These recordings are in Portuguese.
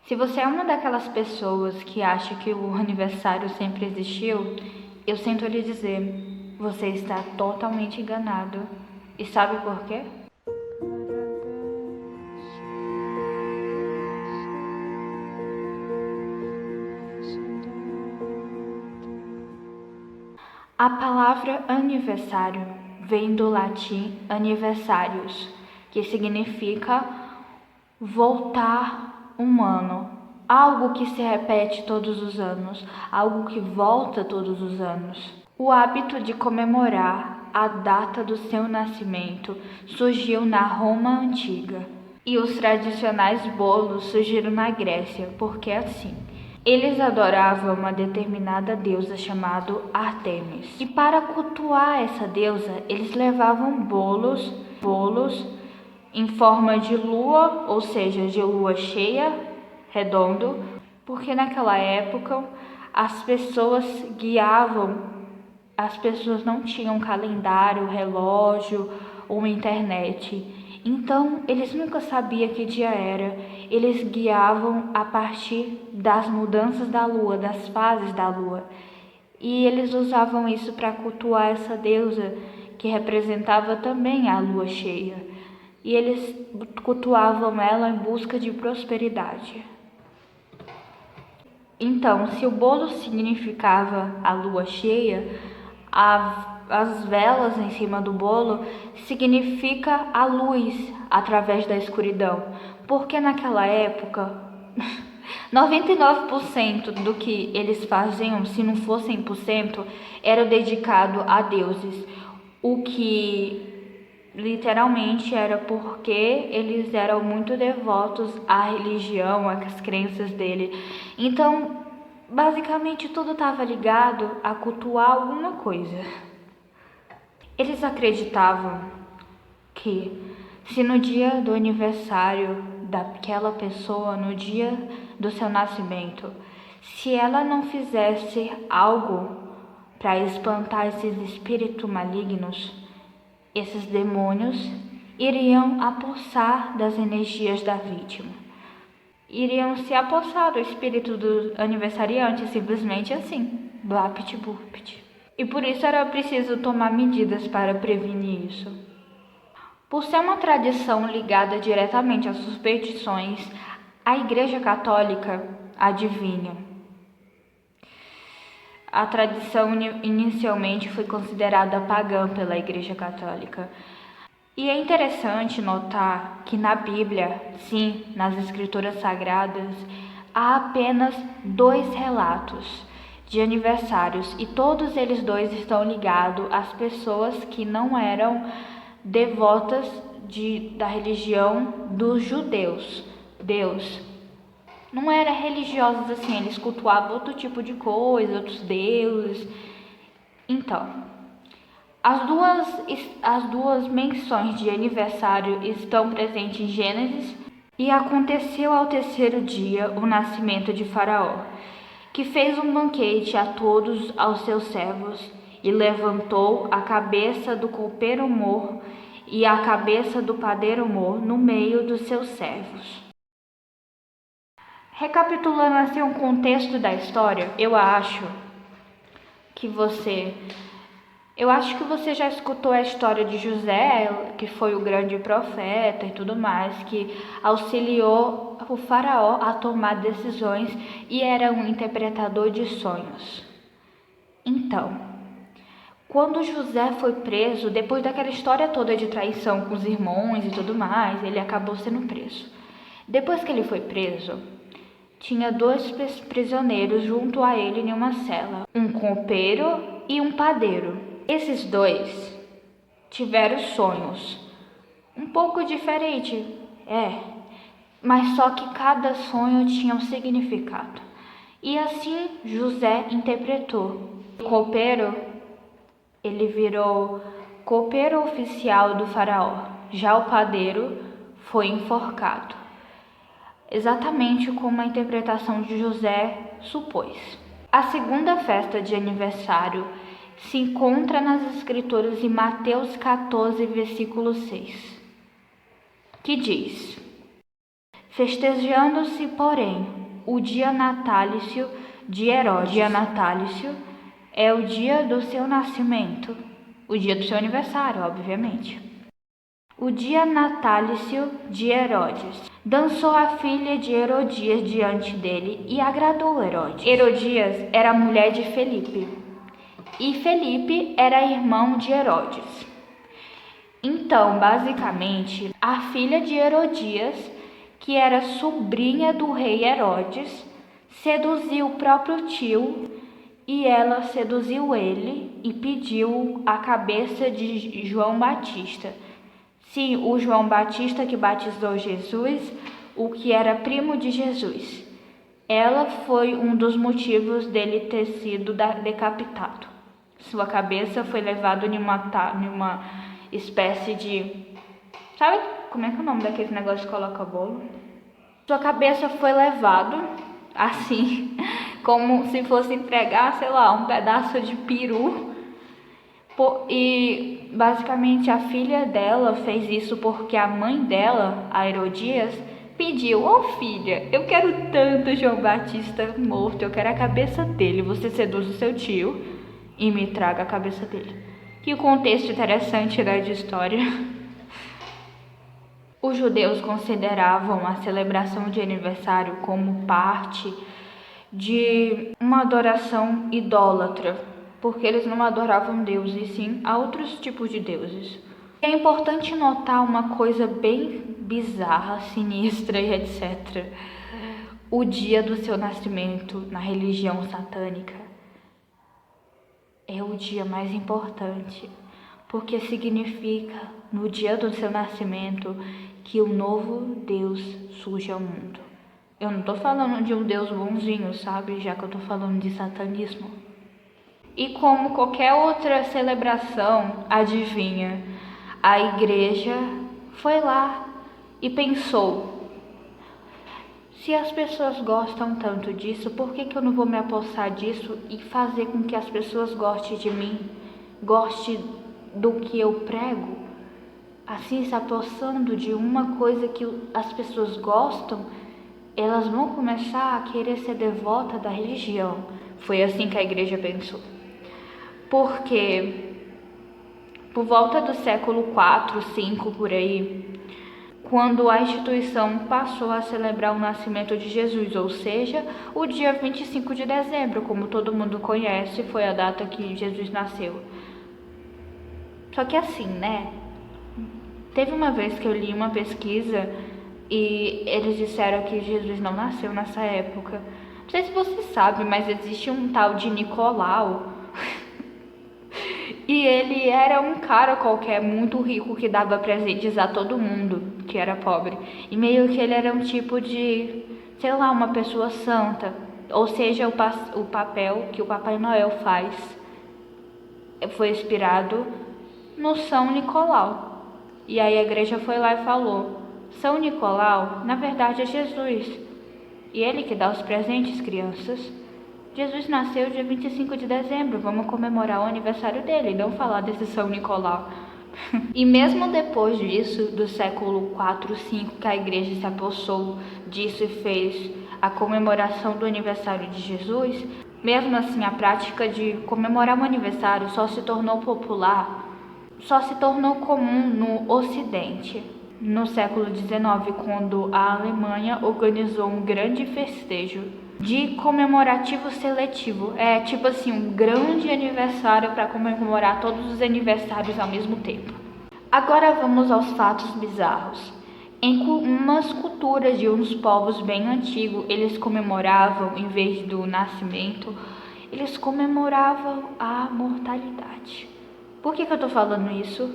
Se você é uma daquelas pessoas que acha que o aniversário sempre existiu, eu sinto lhe dizer, você está totalmente enganado. E sabe por quê? A palavra aniversário vem do latim anniversarius, que significa voltar um ano, algo que se repete todos os anos, algo que volta todos os anos. O hábito de comemorar a data do seu nascimento surgiu na Roma antiga, e os tradicionais bolos surgiram na Grécia, porque assim, eles adoravam uma determinada deusa chamada Ártemis. E para cultuar essa deusa, eles levavam bolos em forma de lua, ou seja, de lua cheia, redondo, porque naquela época as pessoas não tinham calendário, relógio ou internet. Então, eles nunca sabiam que dia era. Eles guiavam a partir das mudanças da lua, das fases da lua. E eles usavam isso para cultuar essa deusa, que representava também a lua cheia. E eles cultuavam ela em busca de prosperidade. Então, se o bolo significava a lua cheia, as velas em cima do bolo significa a luz através da escuridão, porque naquela época 99% do que eles faziam, se não for 100%, era dedicado a deuses, o que literalmente era porque eles eram muito devotos à religião, às crenças dele. Então, basicamente tudo estava ligado a cultuar alguma coisa. Eles acreditavam que se no dia do aniversário daquela pessoa, no dia do seu nascimento, se ela não fizesse algo para espantar esses espíritos malignos, esses demônios iriam apossar das energias da vítima. Iriam se apossar do espírito do aniversariante, simplesmente assim, blapt-burpt. E por isso era preciso tomar medidas para prevenir isso. Por ser uma tradição ligada diretamente às superstições, a Igreja Católica adivinha. A tradição inicialmente foi considerada pagã pela Igreja Católica. E é interessante notar que na Bíblia, sim, nas Escrituras Sagradas, há apenas 2 relatos de aniversários e todos eles 2 estão ligados às pessoas que não eram devotas da religião dos judeus. Deus não era religiosos assim, eles cultuavam outro tipo de coisa, outros deuses. Então, as duas menções de aniversário estão presentes em Gênesis. E aconteceu ao 3º dia o nascimento de Faraó, que fez um banquete a todos aos seus servos, e levantou a cabeça do copeiro-mor e a cabeça do padeiro-mor no meio dos seus servos. Recapitulando assim o contexto da história, eu acho que você já escutou a história de José, que foi o grande profeta e tudo mais, que auxiliou o faraó a tomar decisões e era um interpretador de sonhos. Então, quando José foi preso, depois daquela história toda de traição com os irmãos e tudo mais, ele acabou sendo preso. Depois que ele foi preso, tinha 2 prisioneiros junto a ele em uma cela, um copeiro e um padeiro. Esses 2 tiveram sonhos um pouco diferentes, mas só que cada sonho tinha um significado. E assim José interpretou. O copeiro, ele virou copeiro oficial do faraó, já o padeiro foi enforcado. Exatamente como a interpretação de José supôs. A segunda festa de aniversário se encontra nas Escrituras em Mateus 14, versículo 6, que diz: Festejando-se, porém, o dia natalício de Herodes. O dia natalício é o dia do seu nascimento, o dia do seu aniversário, obviamente. O dia natalício de Herodes. Dançou a filha de Herodias diante dele e agradou Herodes. Herodias era mulher de Felipe, e Felipe era irmão de Herodes. Então, basicamente, a filha de Herodias, que era sobrinha do rei Herodes, seduziu o próprio tio e ela seduziu ele e pediu a cabeça de João Batista. Sim, o João Batista que batizou Jesus, o que era primo de Jesus. Ela foi um dos motivos dele ter sido decapitado. Sua cabeça foi levada em uma espécie de... Sabe como é que é o nome daquele negócio que coloca bolo? Sua cabeça foi levada assim, como se fosse entregar, sei lá, um pedaço de peru. E basicamente a filha dela fez isso porque a mãe dela, a Herodias, pediu: ô filha, eu quero tanto João Batista morto, eu quero a cabeça dele, você seduz o seu tio e me traga a cabeça dele. Que contexto interessante, né, de história. Os judeus consideravam a celebração de aniversário como parte de uma adoração idólatra, porque eles não adoravam Deus, e sim a outros tipos de deuses. É importante notar uma coisa bem bizarra, sinistra e etc. O dia do seu nascimento na religião satânica é o dia mais importante, porque significa, no dia do seu nascimento, que um novo Deus surge ao mundo. Eu não tô falando de um Deus bonzinho, sabe? Já que eu tô falando de satanismo. E como qualquer outra celebração, adivinha, a igreja foi lá e pensou: se as pessoas gostam tanto disso, por que eu não vou me apossar disso e fazer com que as pessoas gostem de mim, gostem do que eu prego? Assim, se apossando de uma coisa que as pessoas gostam, elas vão começar a querer ser devota da religião. Foi assim que a igreja pensou. Porque por volta do século 4, 5 por aí, quando a instituição passou a celebrar o nascimento de Jesus, ou seja, o dia 25 de dezembro, como todo mundo conhece, foi a data que Jesus nasceu. Só que assim, né? Teve uma vez que eu li uma pesquisa e eles disseram que Jesus não nasceu nessa época. Não sei se você sabe, mas existe um tal de Nicolau. E ele era um cara qualquer, muito rico, que dava presentes a todo mundo que era pobre. E meio que ele era um tipo de, sei lá, uma pessoa santa. Ou seja, o papel que o Papai Noel faz foi inspirado no São Nicolau. E aí a igreja foi lá e falou: São Nicolau, na verdade, é Jesus. E ele que dá os presentes, crianças. Jesus nasceu dia 25 de dezembro, vamos comemorar o aniversário dele, não falar desse São Nicolau. E mesmo depois disso, do século 4, 5, que a igreja se apossou disso e fez a comemoração do aniversário de Jesus, mesmo assim a prática de comemorar o aniversário só se tornou popular, só se tornou comum no Ocidente. No século XIX, quando a Alemanha organizou um grande festejo de comemorativo seletivo. É tipo assim, um grande aniversário para comemorar todos os aniversários ao mesmo tempo. Agora vamos aos fatos bizarros. Em umas culturas de uns povos bem antigos, eles comemoravam, em vez do nascimento, eles comemoravam a mortalidade. Por que eu tô falando isso?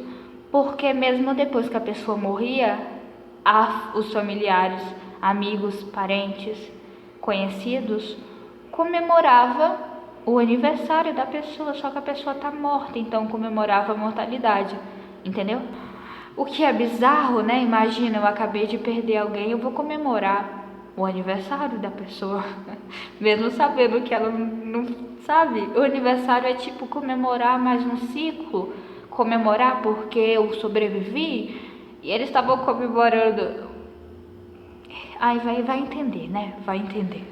Porque mesmo depois que a pessoa morria, os familiares, amigos, parentes, conhecidos, comemorava o aniversário da pessoa, só que a pessoa tá morta, então comemorava a mortalidade, entendeu? O que é bizarro, né? Imagina, eu acabei de perder alguém, eu vou comemorar o aniversário da pessoa, mesmo sabendo que ela não sabe. O aniversário é tipo comemorar mais um ciclo, comemorar porque eu sobrevivi, e eles estavam comemorando Ai, vai entender, né? Vai entender.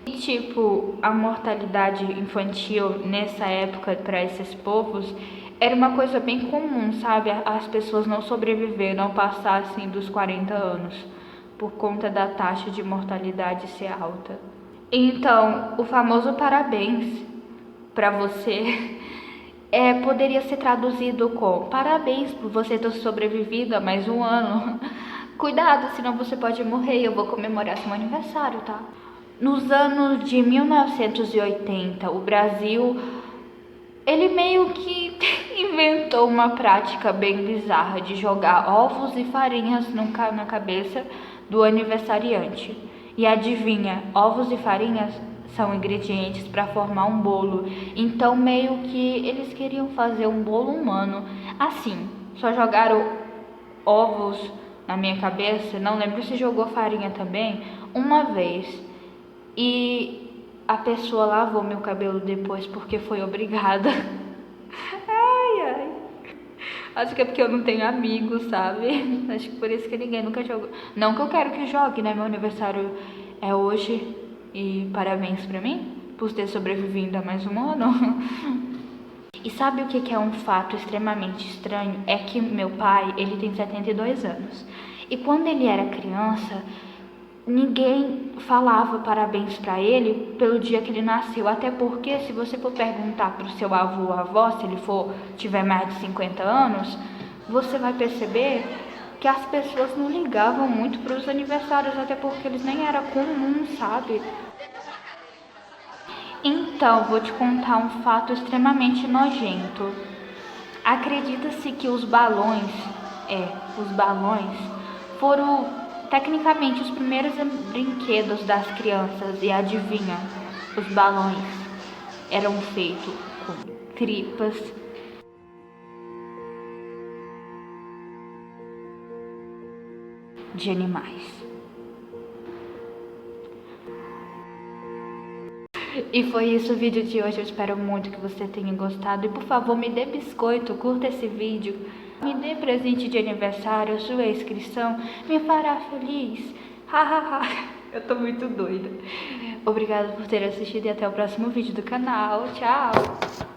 E, tipo, a mortalidade infantil nessa época para esses povos era uma coisa bem comum, sabe? As pessoas não sobreviveram, não passar assim dos 40 anos, por conta da taxa de mortalidade ser alta. Então, o famoso parabéns para você poderia ser traduzido com parabéns por você ter sobrevivido a mais um ano. Cuidado, senão você pode morrer e eu vou comemorar seu aniversário, tá? Nos anos de 1980, o Brasil, ele meio que inventou uma prática bem bizarra de jogar ovos e farinhas na cabeça do aniversariante. E adivinha, ovos e farinhas são ingredientes para formar um bolo. Então meio que eles queriam fazer um bolo humano. Assim, só jogaram ovos na minha cabeça, não lembro se jogou farinha também, uma vez. E a pessoa lavou meu cabelo depois porque foi obrigada. Ai. Acho que é porque eu não tenho amigos, sabe? Acho que por isso que ninguém nunca jogou. Não que eu quero que jogue, né? Meu aniversário é hoje e parabéns pra mim por ter sobrevivido a mais um ano. E sabe o que é um fato extremamente estranho? É que meu pai, ele tem 72 anos. E quando ele era criança, ninguém falava parabéns para ele pelo dia que ele nasceu, até porque se você for perguntar para o seu avô ou avó, se ele tiver mais de 50 anos, você vai perceber que as pessoas não ligavam muito para os aniversários, até porque eles nem eram comuns, sabe? Então, vou te contar um fato extremamente nojento. Acredita-se que os balões foram tecnicamente os primeiros brinquedos das crianças. E adivinha, os balões eram feitos com tripas de animais. E foi isso o vídeo de hoje, eu espero muito que você tenha gostado. E por favor, me dê biscoito, curta esse vídeo, me dê presente de aniversário, sua inscrição, me fará feliz. Eu tô muito doida. Obrigada por ter assistido e até o próximo vídeo do canal. Tchau!